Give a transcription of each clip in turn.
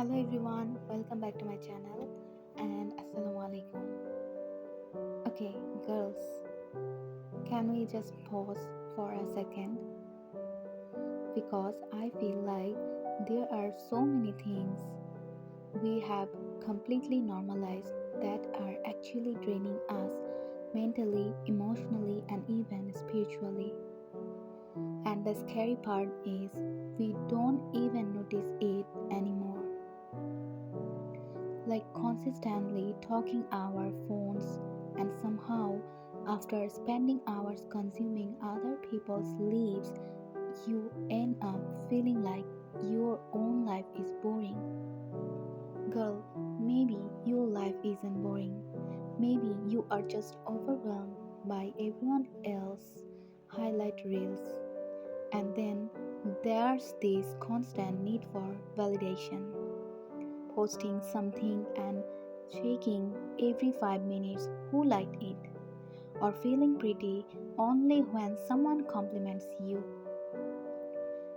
Hello everyone, welcome back to my channel and Assalamu alaikum. Okay, girls, can we just pause for a second? Because I feel like there are so many things we have completely normalized that are actually draining us mentally, emotionally, and even spiritually. And the scary part is we don't even notice it anymore. Like consistently talking our phones, and somehow, after spending hours consuming other people's lives, you end up feeling like your own life is boring. Girl, maybe your life isn't boring. Maybe you are just overwhelmed by everyone else's highlight reels. And then there's this constant need for validation, posting something and checking every 5 minutes who liked it, or feeling pretty only when someone compliments you,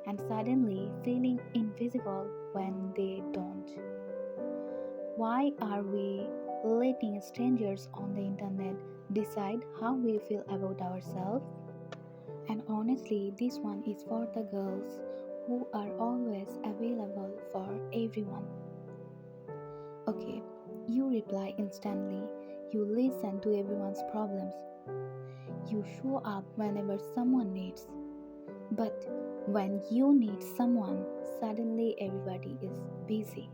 and suddenly feeling invisible when they don't. Why are we letting strangers on the internet decide how we feel about ourselves? And honestly, this one is for the girls who are always available for everyone. Okay, you reply instantly. You listen to everyone's problems. You show up whenever someone needs. But when you need someone, suddenly everybody is busy.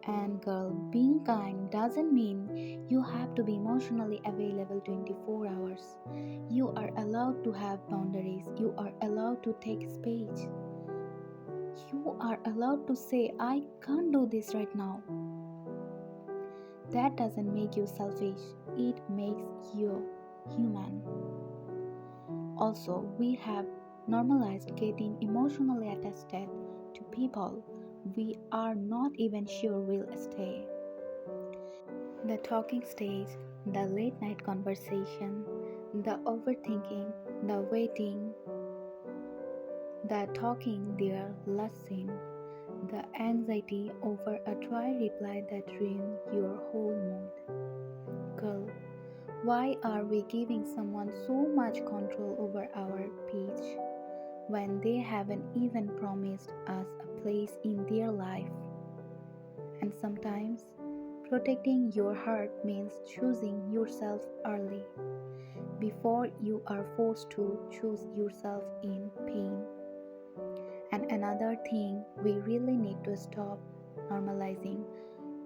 And girl, being kind doesn't mean you have to be emotionally available 24 hours. You are allowed to have boundaries. You are allowed to take space. You are allowed to say, I can't do this right now. That doesn't make you selfish, it makes you human. Also, we have normalized getting emotionally attached to people we are not even sure will stay. The talking stage, the late night conversation, the overthinking, the waiting, the talking their last scene, the anxiety over a dry reply that ruins your whole mood. Girl, why are we giving someone so much control over our peace when they haven't even promised us a place in their life? And sometimes, protecting your heart means choosing yourself early, before you are forced to choose yourself in pain. And another thing we really need to stop normalizing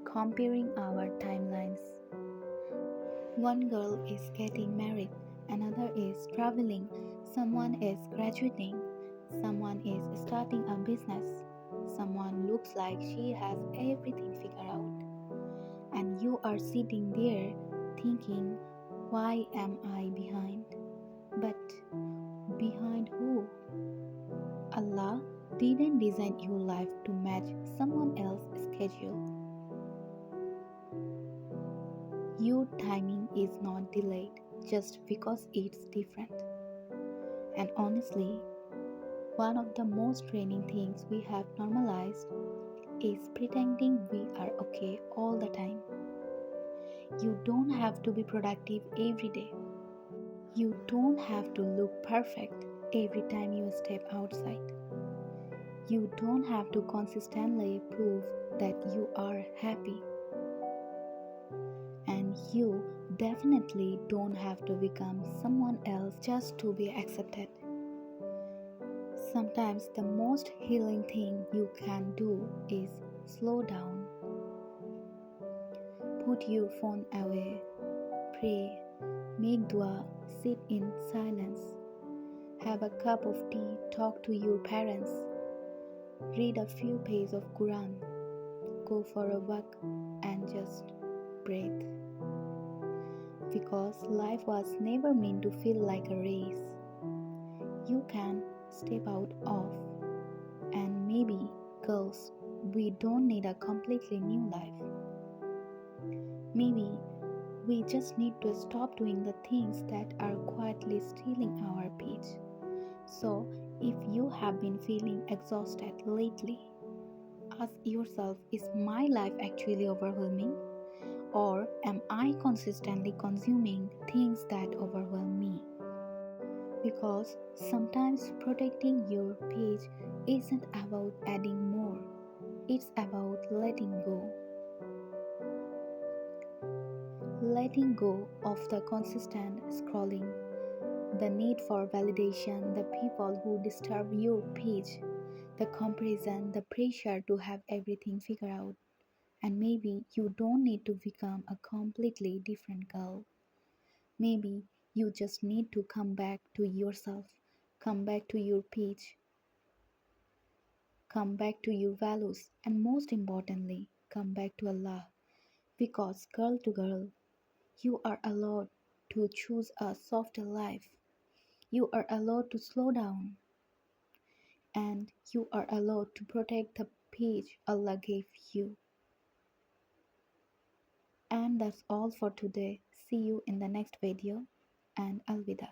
comparing our timelines. One girl is getting married, another is traveling, someone is graduating, someone is starting a business, someone looks like she has everything figured out. And you are sitting there thinking, why am I behind? But behind who? Allah didn't design your life to match someone else's schedule. Your timing is not delayed just because it's different. And honestly, one of the most draining things we have normalized is pretending we are okay all the time. You don't have to be productive every day. You don't have to look perfect every time you step outside. You don't have to consistently prove that you are happy. And you definitely don't have to become someone else just to be accepted. Sometimes the most healing thing you can do is slow down, put your phone away, pray, make dua, sit in silence, have a cup of tea, talk to your parents, read a few pages of Quran, go for a walk, and just breathe. Because life was never meant to feel like a race. You can step out of, and maybe, girls, we don't need a completely new life. Maybe we just need to stop doing the things that are quietly stealing our peace. So, if you have been feeling exhausted lately, ask yourself, is my life actually overwhelming? Or am I consistently consuming things that overwhelm me? Because sometimes protecting your page isn't about adding more, it's about letting go. Letting go of the consistent scrolling, the need for validation, the people who disturb your page, the comparison, the pressure to have everything figured out. And maybe you don't need to become a completely different girl. Maybe you just need to come back to yourself, come back to your page, come back to your values, and most importantly, come back to Allah. Because, girl to girl, you are allowed to choose a softer life. You are allowed to slow down, and you are allowed to protect the page Allah gave you. And that's all for today. See you in the next video, and Alvida.